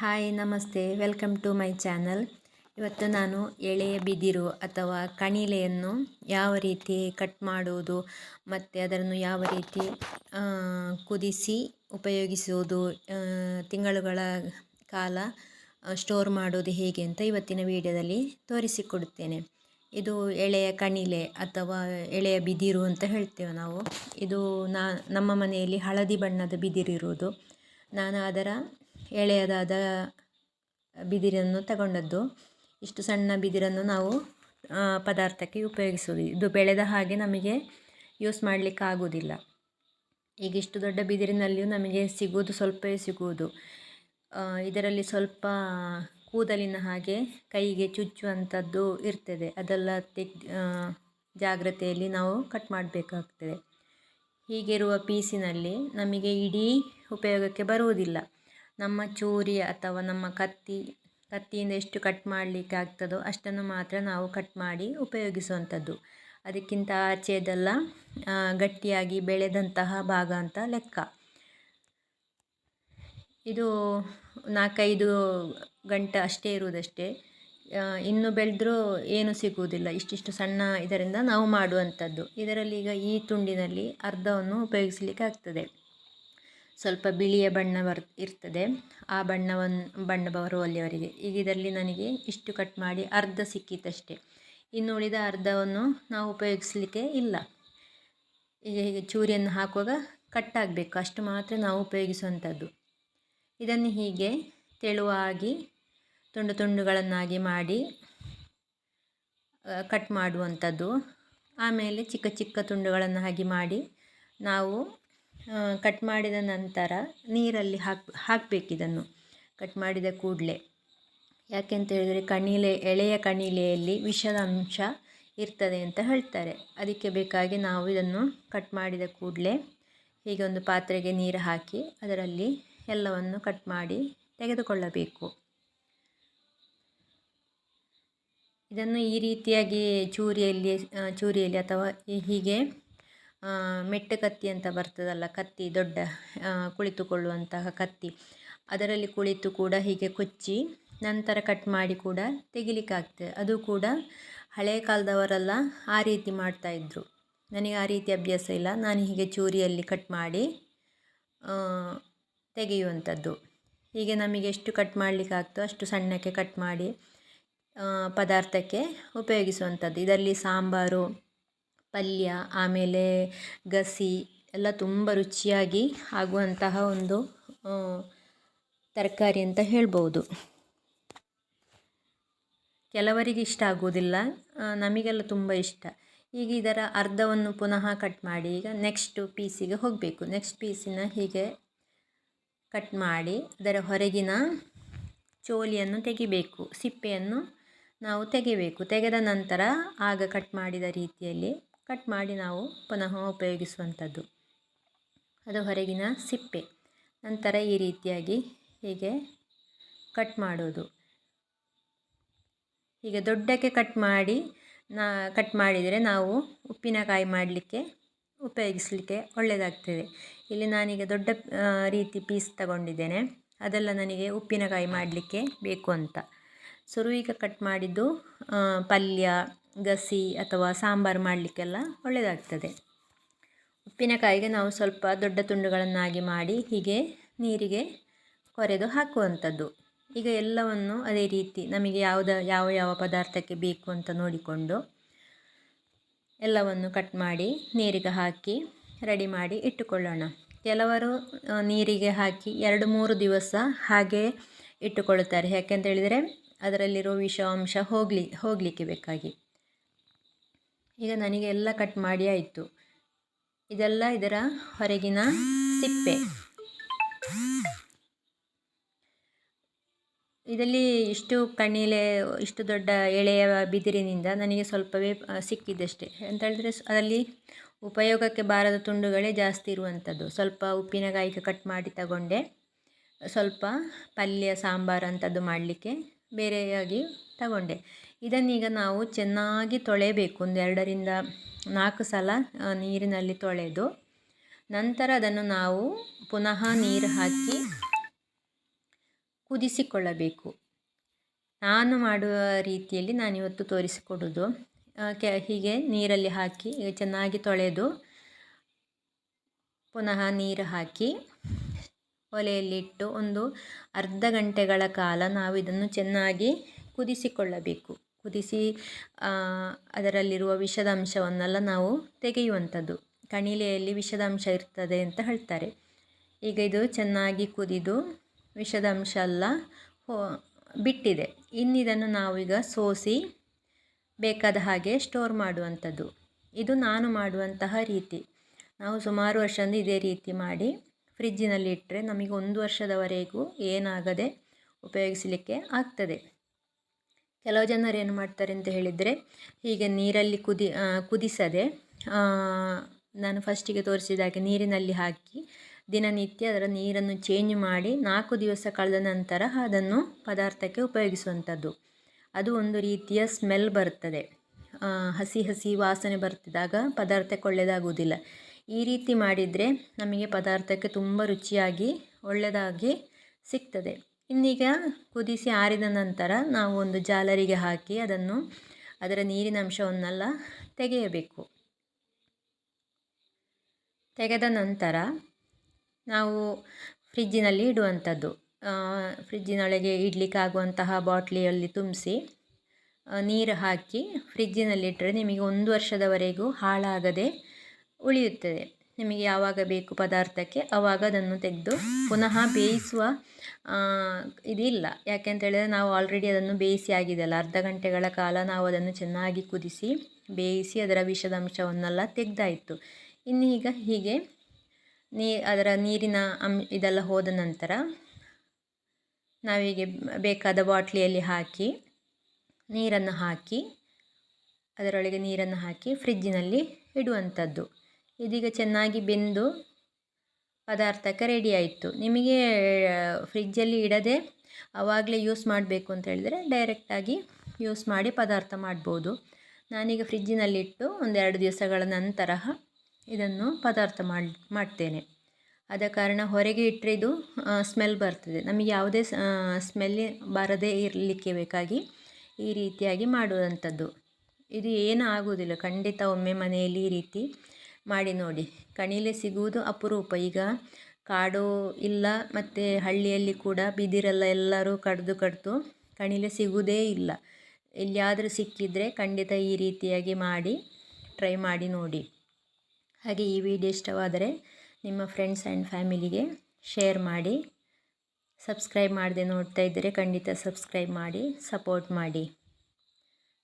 Hi ನಮಸ್ತೆ, welcome to my channel. ಇವತ್ತು ನಾನು ಎಳೆಯ ಬಿದಿರು ಅಥವಾ ಕಣಿಲೆಯನ್ನು ಯಾವ ರೀತಿ ಕಟ್ ಮಾಡುವುದು ಮತ್ತು ಅದನ್ನು ಯಾವ ರೀತಿ ಕುದಿಸಿ ಉಪಯೋಗಿಸುವುದು, ತಿಂಗಳುಗಳ ಕಾಲ ಸ್ಟೋರ್ ಮಾಡೋದು ಹೇಗೆ ಅಂತ ಇವತ್ತಿನ ವಿಡಿಯೋದಲ್ಲಿ ತೋರಿಸಿಕೊಡುತ್ತೇನೆ. ಇದು ಎಳೆಯ ಕಣಿಲೆ ಅಥವಾ ಎಳೆಯ ಬಿದಿರು ಅಂತ ಹೇಳ್ತೇವೆ ನಾವು. ಇದು ನಮ್ಮ ಮನೆಯಲ್ಲಿ ಹಳದಿ ಬಣ್ಣದ ಬಿದಿರಿರುವುದು. ನಾನು ಅದರ ಎಳೆಯದಾದ ಬಿದಿರನ್ನು ತಗೊಂಡದ್ದು. ಇಷ್ಟು ಸಣ್ಣ ಬಿದಿರನ್ನು ನಾವು ಪದಾರ್ಥಕ್ಕೆ ಉಪಯೋಗಿಸುವುದು. ಇದು ಬೆಳೆದ ಹಾಗೆ ನಮಗೆ ಯೂಸ್ ಮಾಡಲಿಕ್ಕೆ ಆಗೋದಿಲ್ಲ. ಈಗ ಇಷ್ಟು ದೊಡ್ಡ ಬಿದಿರಿನಲ್ಲಿಯೂ ನಮಗೆ ಸಿಗುವುದು ಸ್ವಲ್ಪವೇ ಸಿಗುವುದು. ಇದರಲ್ಲಿ ಸ್ವಲ್ಪ ಕೂದಲಿನ ಹಾಗೆ ಕೈಗೆ ಚುಚ್ಚುವಂಥದ್ದು ಇರ್ತದೆ. ಅದೆಲ್ಲ ಜಾಗ್ರತೆಯಲ್ಲಿ ನಾವು ಕಟ್ ಮಾಡಬೇಕಾಗ್ತದೆ. ಹೀಗಿರುವ ಪೀಸಿನಲ್ಲಿ ನಮಗೆ ಇಡೀ ಉಪಯೋಗಕ್ಕೆ ಬರುವುದಿಲ್ಲ. ನಮ್ಮ ಚೂರಿ ಅಥವಾ ನಮ್ಮ ಕತ್ತಿಯಿಂದ ಎಷ್ಟು ಕಟ್ ಮಾಡಲಿಕ್ಕೆ ಆಗ್ತದೋ ಅಷ್ಟನ್ನು ಮಾತ್ರ ನಾವು ಕಟ್ ಮಾಡಿ ಉಪಯೋಗಿಸುವಂಥದ್ದು. ಅದಕ್ಕಿಂತ ಆಚೆದೆಲ್ಲ ಗಟ್ಟಿಯಾಗಿ ಬೆಳೆದಂತಹ ಭಾಗ ಅಂತ ಲೆಕ್ಕ. ಇದು 4-5 ಗಂಟೆ ಅಷ್ಟೇ ಇರುವುದಷ್ಟೇ. ಇನ್ನು ಬೆಳೆದ್ರೂ ಏನು ಸಿಗುವುದಿಲ್ಲ. ಇಷ್ಟಿಷ್ಟು ಸಣ್ಣ ಇದರಿಂದ ನಾವು ಮಾಡುವಂಥದ್ದು. ಇದರಲ್ಲಿ ಈಗ ಈ ತುಂಡಿನಲ್ಲಿ ಅರ್ಧವನ್ನು ಉಪಯೋಗಿಸಲಿಕ್ಕೆ ಆಗ್ತದೆ. ಸ್ವಲ್ಪ ಬಿಳಿಯ ಬಣ್ಣ ಇರ್ತದೆ. ಆ ಬಣ್ಣ ಬರುವಲ್ಲಿವರೆಗೆ. ಈಗ ಇದರಲ್ಲಿ ನನಗೆ ಇಷ್ಟು ಕಟ್ ಮಾಡಿ ಅರ್ಧ ಸಿಕ್ಕಿತಷ್ಟೇ. ಇನ್ನು ಉಳಿದ ಅರ್ಧವನ್ನು ನಾವು ಉಪಯೋಗಿಸಲಿಕ್ಕೆ ಇಲ್ಲ. ಈಗ ಹೀಗೆ ಚೂರಿಯನ್ನು ಹಾಕುವಾಗ ಕಟ್ ಆಗಬೇಕು, ಅಷ್ಟು ಮಾತ್ರ ನಾವು ಉಪಯೋಗಿಸುವಂಥದ್ದು. ಇದನ್ನು ಹೀಗೆ ತೆಳುವಾಗಿ ತುಂಡು ತುಂಡುಗಳನ್ನಾಗಿ ಮಾಡಿ ಕಟ್ ಮಾಡುವಂಥದ್ದು. ಆಮೇಲೆ ಚಿಕ್ಕ ಚಿಕ್ಕ ತುಂಡುಗಳನ್ನು ಹಾಗೆ ಮಾಡಿ ನಾವು ಕಟ್ ಮಾಡಿದ ನಂತರ ನೀರಲ್ಲಿ ಹಾಕಬೇಕಿದನ್ನು ಕಟ್ ಮಾಡಿದ ಕೂಡಲೇ. ಯಾಕೆಂತ ಹೇಳಿದರೆ ಎಳೆಯ ಕಣಿಲೆಯಲ್ಲಿ ವಿಷದ ಅಂಶ ಇರ್ತದೆ ಅಂತ ಹೇಳ್ತಾರೆ. ಅದಕ್ಕೆ ಬೇಕಾಗಿ ನಾವು ಇದನ್ನು ಕಟ್ ಮಾಡಿದ ಕೂಡಲೇ ಹೀಗೆ ಒಂದು ಪಾತ್ರೆಗೆ ನೀರು ಹಾಕಿ ಅದರಲ್ಲಿ ಎಲ್ಲವನ್ನು ಕಟ್ ಮಾಡಿ ತೆಗೆದುಕೊಳ್ಳಬೇಕು. ಇದನ್ನು ಈ ರೀತಿಯಾಗಿ ಚೂರಿಯಲ್ಲಿ ಅಥವಾ ಹೀಗೆ ಮೆಟ್ಟು ಕತ್ತಿ ಅಂತ ಬರ್ತದಲ್ಲ, ಕತ್ತಿ ದೊಡ್ಡ ಕುಳಿತುಕೊಳ್ಳುವಂತಹ ಕತ್ತಿ, ಅದರಲ್ಲಿ ಕುಳಿತು ಕೂಡ ಹೀಗೆ ಕೊಚ್ಚಿ ನಂತರ ಕಟ್ ಮಾಡಿ ಕೂಡ ತೆಗಿಲಿಕ್ಕಾಗ್ತದೆ. ಅದು ಕೂಡ ಹಳೆಯ ಕಾಲದವರೆಲ್ಲ ಆ ರೀತಿ ಮಾಡ್ತಾಯಿದ್ರು. ನನಗೆ ಆ ರೀತಿ ಅಭ್ಯಾಸ ಇಲ್ಲ. ನಾನು ಹೀಗೆ ಚೂರಿಯಲ್ಲಿ ಕಟ್ ಮಾಡಿ ತೆಗೆಯುವಂಥದ್ದು. ಹೀಗೆ ನಮಗೆ ಎಷ್ಟು ಕಟ್ ಮಾಡಲಿಕ್ಕಾಗ್ತೋ ಅಷ್ಟು ಸಣ್ಣಕ್ಕೆ ಕಟ್ ಮಾಡಿ ಪದಾರ್ಥಕ್ಕೆ ಉಪಯೋಗಿಸುವಂಥದ್ದು. ಇದರಲ್ಲಿ ಸಾಂಬಾರು, ಪಲ್ಯ, ಆಮೇಲೆ ಗಸಿ ಎಲ್ಲ ತುಂಬ ರುಚಿಯಾಗಿ ಆಗುವಂತಹ ಒಂದು ತರಕಾರಿ ಅಂತ ಹೇಳ್ಬೋದು. ಕೆಲವರಿಗೆ ಇಷ್ಟ ಆಗುವುದಿಲ್ಲ, ನಮಗೆಲ್ಲ ತುಂಬ ಇಷ್ಟ. ಈಗ ಇದರ ಅರ್ಧವನ್ನು ಪುನಃ ಕಟ್ ಮಾಡಿ ಈಗ ನೆಕ್ಸ್ಟ್ ಪೀಸಿಗೆ ಹೋಗಬೇಕು. ನೆಕ್ಸ್ಟ್ ಪೀಸಿನ ಹೀಗೆ ಕಟ್ ಮಾಡಿ ಅದರ ಹೊರಗಿನ ಚೋಲಿಯನ್ನು ತೆಗಿಬೇಕು, ಸಿಪ್ಪೆಯನ್ನು ನಾವು ತೆಗಿಬೇಕು. ತೆಗೆದ ನಂತರ ಆಗ ಕಟ್ ಮಾಡಿದ ರೀತಿಯಲ್ಲಿ ಕಟ್ ಮಾಡಿ ನಾವು ಪುನಃ ಉಪಯೋಗಿಸುವಂಥದ್ದು. ಅದು ಹೊರಗಿನ ಸಿಪ್ಪೆ. ನಂತರ ಈ ರೀತಿಯಾಗಿ ಹೀಗೆ ಕಟ್ ಮಾಡೋದು. ಹೀಗೆ ದೊಡ್ಡಕ್ಕೆ ಕಟ್ ಮಾಡಿದರೆ ನಾವು ಉಪ್ಪಿನಕಾಯಿ ಮಾಡಲಿಕ್ಕೆ ಉಪಯೋಗಿಸಲಿಕ್ಕೆ ಒಳ್ಳೆಯದಾಗ್ತದೆ. ಇಲ್ಲಿ ನಾನೀಗ ದೊಡ್ಡ ರೀತಿ ಪೀಸ್ ತಗೊಂಡಿದ್ದೇನೆ. ಅದೆಲ್ಲ ನನಗೆ ಉಪ್ಪಿನಕಾಯಿ ಮಾಡಲಿಕ್ಕೆ ಬೇಕು ಅಂತ. ಸುರುವಿಗೆ ಕಟ್ ಮಾಡಿದ್ದು ಪಲ್ಯ, ಗಸಿ ಅಥವಾ ಸಾಂಬಾರು ಮಾಡಲಿಕ್ಕೆಲ್ಲ ಒಳ್ಳೆಯದಾಗ್ತದೆ. ಉಪ್ಪಿನಕಾಯಿಗೆ ನಾವು ಸ್ವಲ್ಪ ದೊಡ್ಡ ತುಂಡುಗಳನ್ನಾಗಿ ಮಾಡಿ ಹೀಗೆ ನೀರಿಗೆ ಕೊರೆದು ಹಾಕುವಂಥದ್ದು. ಈಗ ಎಲ್ಲವನ್ನು ಅದೇ ರೀತಿ ನಮಗೆ ಯಾವ ಪದಾರ್ಥಕ್ಕೆ ಬೇಕು ಅಂತ ನೋಡಿಕೊಂಡು ಎಲ್ಲವನ್ನು ಕಟ್ ಮಾಡಿ ನೀರಿಗೆ ಹಾಕಿ ರೆಡಿ ಮಾಡಿ ಇಟ್ಟುಕೊಳ್ಳೋಣ. ಕೆಲವರು ನೀರಿಗೆ ಹಾಕಿ 2-3 ದಿವಸ ಹಾಗೆ ಇಟ್ಟುಕೊಳ್ಳುತ್ತಾರೆ. ಯಾಕೆಂತ ಹೇಳಿದರೆ ಅದರಲ್ಲಿರೋ ವಿಷಾಂಶ ಹೋಗಲಿಕ್ಕೆ ಬೇಕಾಗಿ. ಈಗ ನನಗೆ ಎಲ್ಲ ಕಟ್ ಮಾಡಿ ಆಯಿತು. ಇದೆಲ್ಲ ಇದರ ಹೊರಗಿನ ಸಿಪ್ಪೆ. ಇದರಲ್ಲಿ ಇಷ್ಟು ದೊಡ್ಡ ಎಳೆಯ ಬಿದಿರಿನಿಂದ ನನಗೆ ಸ್ವಲ್ಪವೇ ಸಿಕ್ಕಿದ್ದಷ್ಟೇ. ಅಂತ ಹೇಳಿದರೆ ಅದರಲ್ಲಿ ಉಪಯೋಗಕ್ಕೆ ಬಾರದ ತುಂಡುಗಳೇ ಜಾಸ್ತಿ ಇರುವಂಥದ್ದು. ಸ್ವಲ್ಪ ಉಪ್ಪಿನಕಾಯಿಗೆ ಕಟ್ ಮಾಡಿ ತಗೊಂಡೆ, ಸ್ವಲ್ಪ ಪಲ್ಯ, ಸಾಂಬಾರು ಅಂಥದ್ದು ಮಾಡಲಿಕ್ಕೆ ಬೇರೆಯಾಗಿ ತಗೊಂಡೆ. ಇದನ್ನೀಗ ನಾವು ಚೆನ್ನಾಗಿ ತೊಳೆಯಬೇಕು. 2-4 ಸಲ ನೀರಿನಲ್ಲಿ ತೊಳೆದು ನಂತರ ಅದನ್ನು ನಾವು ಪುನಃ ನೀರು ಹಾಕಿ ಕುದಿಸಿಕೊಳ್ಳಬೇಕು. ನಾನು ಮಾಡುವ ರೀತಿಯಲ್ಲಿ ನಾನಿವತ್ತು ತೋರಿಸಿಕೊಡೋದು. ಹೀಗೆ ನೀರಲ್ಲಿ ಹಾಕಿ ಚೆನ್ನಾಗಿ ತೊಳೆದು ಪುನಃ ನೀರು ಹಾಕಿ ಒಲೆಯಲ್ಲಿಟ್ಟು ಒಂದು ಅರ್ಧ ಗಂಟೆಗಳ ಕಾಲ ನಾವು ಇದನ್ನು ಚೆನ್ನಾಗಿ ಕುದಿಸಿಕೊಳ್ಳಬೇಕು. ಕುದಿಸಿ ಅದರಲ್ಲಿರುವ ವಿಷದ ಅಂಶವನ್ನೆಲ್ಲ ನಾವು ತೆಗೆಯುವಂಥದ್ದು. ಕಣಿಲೆಯಲ್ಲಿ ವಿಷದ ಅಂಶ ಇರ್ತದೆ ಅಂತ ಹೇಳ್ತಾರೆ. ಈಗ ಇದು ಚೆನ್ನಾಗಿ ಕುದಿದು ವಿಷದ ಅಂಶ ಎಲ್ಲ ಬಿಟ್ಟಿದೆ. ಇನ್ನಿದನ್ನು ನಾವೀಗ ಸೋಸಿ ಬೇಕಾದ ಹಾಗೆ ಸ್ಟೋರ್ ಮಾಡುವಂಥದ್ದು. ಇದು ನಾನು ಮಾಡುವಂತಹ ರೀತಿ. ನಾವು ಸುಮಾರು ವರ್ಷದಿಂದ ಇದೇ ರೀತಿ ಮಾಡಿ ಫ್ರಿಜ್ಜಿನಲ್ಲಿ ಇಟ್ಟರೆ ನಮಗೆ 1 ವರ್ಷದವರೆಗೂ ಏನಾಗದೆ ಉಪಯೋಗಿಸಲಿಕ್ಕೆ ಆಗ್ತದೆ. ಕೆಲವು ಜನರು ಏನು ಮಾಡ್ತಾರೆ ಅಂತ ಹೇಳಿದರೆ, ಹೀಗೆ ನೀರಲ್ಲಿ ಕುದಿಸದೆ ನಾನು ಫಸ್ಟಿಗೆ ತೋರಿಸಿದಾಗೆ ನೀರಿನಲ್ಲಿ ಹಾಕಿ ದಿನನಿತ್ಯ ಅದರ ನೀರನ್ನು ಚೇಂಜ್ ಮಾಡಿ 4 ದಿವಸ ಕಳೆದ ನಂತರ ಅದನ್ನು ಪದಾರ್ಥಕ್ಕೆ ಉಪಯೋಗಿಸುವಂಥದ್ದು. ಅದು ಒಂದು ರೀತಿಯ ಸ್ಮೆಲ್ ಬರ್ತದೆ, ಹಸಿ ಹಸಿ ವಾಸನೆ ಬರ್ತಿದ್ದಾಗ ಪದಾರ್ಥಕ್ಕೆ ಒಳ್ಳೆಯದಾಗುವುದಿಲ್ಲ. ಈ ರೀತಿ ಮಾಡಿದರೆ ನಮಗೆ ಪದಾರ್ಥಕ್ಕೆ ತುಂಬ ರುಚಿಯಾಗಿ ಒಳ್ಳೆಯದಾಗಿ ಸಿಗ್ತದೆ. ಇನ್ನೀಗ ಕುದಿಸಿ ಆರಿದ ನಂತರ ನಾವು ಒಂದು ಜಾಲರಿಗೆ ಹಾಕಿ ಅದರ ನೀರಿನ ಅಂಶವನ್ನೆಲ್ಲ ತೆಗೆಯಬೇಕು. ತೆಗೆದ ನಂತರ ನಾವು ಫ್ರಿಜ್ಜಿನಲ್ಲಿ ಇಡುವಂಥದ್ದು. ಫ್ರಿಜ್ಜಿನೊಳಗೆ ಇಡಲಿಕ್ಕಾಗುವಂತಹ ಬಾಟ್ಲಿಯಲ್ಲಿ ತುಂಬಿಸಿ ನೀರು ಹಾಕಿ ಫ್ರಿಜ್ಜಿನಲ್ಲಿಟ್ಟರೆ ನಿಮಗೆ 1 ವರ್ಷದವರೆಗೂ ಹಾಳಾಗದೆ ಉಳಿಯುತ್ತದೆ. ನಿಮಗೆ ಯಾವಾಗ ಬೇಕು ಪದಾರ್ಥಕ್ಕೆ ಆವಾಗ ಅದನ್ನು ತೆಗೆದು ಪುನಃ ಬೇಯಿಸುವ ಇದಿಲ್ಲ. ಯಾಕೆಂತ ಹೇಳಿದರೆ ನಾವು ಆಲ್ರೆಡಿ ಅದನ್ನು ಬೇಯಿಸಿ ಆಗಿದೆಯಲ್ಲ. ಅರ್ಧ ಗಂಟೆಗಳ ಕಾಲ ನಾವು ಅದನ್ನು ಚೆನ್ನಾಗಿ ಕುದಿಸಿ ಬೇಯಿಸಿ ಅದರ ವಿಷದ ಅಂಶವನ್ನೆಲ್ಲ ತೆಗೆದಾಯಿತು. ಇನ್ನೀಗ ಹೀಗೆ ಅದರ ನೀರಿನ ಇದೆಲ್ಲ ಹೋದ ನಂತರ ನಾವೀಗೆ ಬೇಕಾದ ಬಾಟ್ಲಿಯಲ್ಲಿ ಹಾಕಿ ನೀರನ್ನು ಹಾಕಿ ಅದರೊಳಗೆ ನೀರನ್ನು ಹಾಕಿ ಫ್ರಿಜ್ಜಿನಲ್ಲಿ ಇಡುವಂಥದ್ದು. ಇದೀಗ ಚೆನ್ನಾಗಿ ಬೆಂದು ಪದಾರ್ಥಕ್ಕೆ ರೆಡಿ ಆಯಿತು. ನಿಮಗೆ ಫ್ರಿಜ್ಜಲ್ಲಿ ಇಡದೆ ಆವಾಗಲೇ ಯೂಸ್ ಮಾಡಬೇಕು ಅಂತ ಹೇಳಿದರೆ ಡೈರೆಕ್ಟಾಗಿ ಯೂಸ್ ಮಾಡಿ ಪದಾರ್ಥ ಮಾಡ್ಬೋದು. ನಾನೀಗ ಫ್ರಿಜ್ಜಿನಲ್ಲಿಟ್ಟು 1-2 ದಿವಸಗಳ ನಂತರ ಇದನ್ನು ಪದಾರ್ಥ ಮಾಡ್ತೇನೆ. ಆದ ಕಾರಣ ಹೊರಗೆ ಇಟ್ಟರೆ ಇದು ಸ್ಮೆಲ್ ಬರ್ತದೆ. ನಮಗೆ ಯಾವುದೇ ಸ್ಮೆಲ್ ಬರದೇ ಇರಲಿಕ್ಕೆ ಬೇಕಾಗಿ ಈ ರೀತಿಯಾಗಿ ಮಾಡುವಂಥದ್ದು. ಇದು ಏನೂ ಆಗುವುದಿಲ್ಲ. ಖಂಡಿತ ಒಮ್ಮೆ ಮನೆಯಲ್ಲಿ ಈ ರೀತಿ ಮಾಡಿ ನೋಡಿ. ಕಣಿಲೆ ಸಿಗುವುದು ಅಪರೂಪ. ಈಗ ಕಾಡು ಇಲ್ಲ, ಮತ್ತು ಹಳ್ಳಿಯಲ್ಲಿ ಕೂಡ ಬಿದಿರೆಲ್ಲ ಎಲ್ಲರೂ ಕಡಿದು ಕಣಿಲೆ ಸಿಗುವುದೇ ಇಲ್ಲ. ಎಲ್ಲಿಯಾದರೂ ಸಿಕ್ಕಿದರೆ ಖಂಡಿತ ಈ ರೀತಿಯಾಗಿ ಮಾಡಿ ಟ್ರೈ ಮಾಡಿ ನೋಡಿ. ಹಾಗೆ ಈ ವಿಡಿಯೋ ಇಷ್ಟವಾದರೆ ನಿಮ್ಮ ಫ್ರೆಂಡ್ಸ್ ಆ್ಯಂಡ್ ಫ್ಯಾಮಿಲಿಗೆ ಶೇರ್ ಮಾಡಿ. ಸಬ್ಸ್ಕ್ರೈಬ್ ಮಾಡದೆ ನೋಡ್ತಾ ಇದ್ದರೆ ಖಂಡಿತ ಸಬ್ಸ್ಕ್ರೈಬ್ ಮಾಡಿ ಸಪೋರ್ಟ್ ಮಾಡಿ.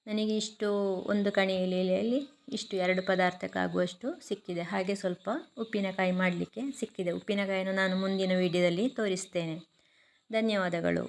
ನನಗೆ ಇಷ್ಟು ಒಂದು ಕಣಿಲೆಯಲ್ಲಿ ಇಷ್ಟು 2 ಪದಾರ್ಥಕ್ಕಾಗುವಷ್ಟು ಸಿಕ್ಕಿದೆ. ಹಾಗೆ ಸ್ವಲ್ಪ ಉಪ್ಪಿನಕಾಯಿ ಮಾಡಲಿಕ್ಕೆ ಸಿಕ್ಕಿದೆ. ಉಪ್ಪಿನಕಾಯಿಯನ್ನು ನಾನು ಮುಂದಿನ ವಿಡಿಯೋದಲ್ಲಿ ತೋರಿಸ್ತೇನೆ. ಧನ್ಯವಾದಗಳು.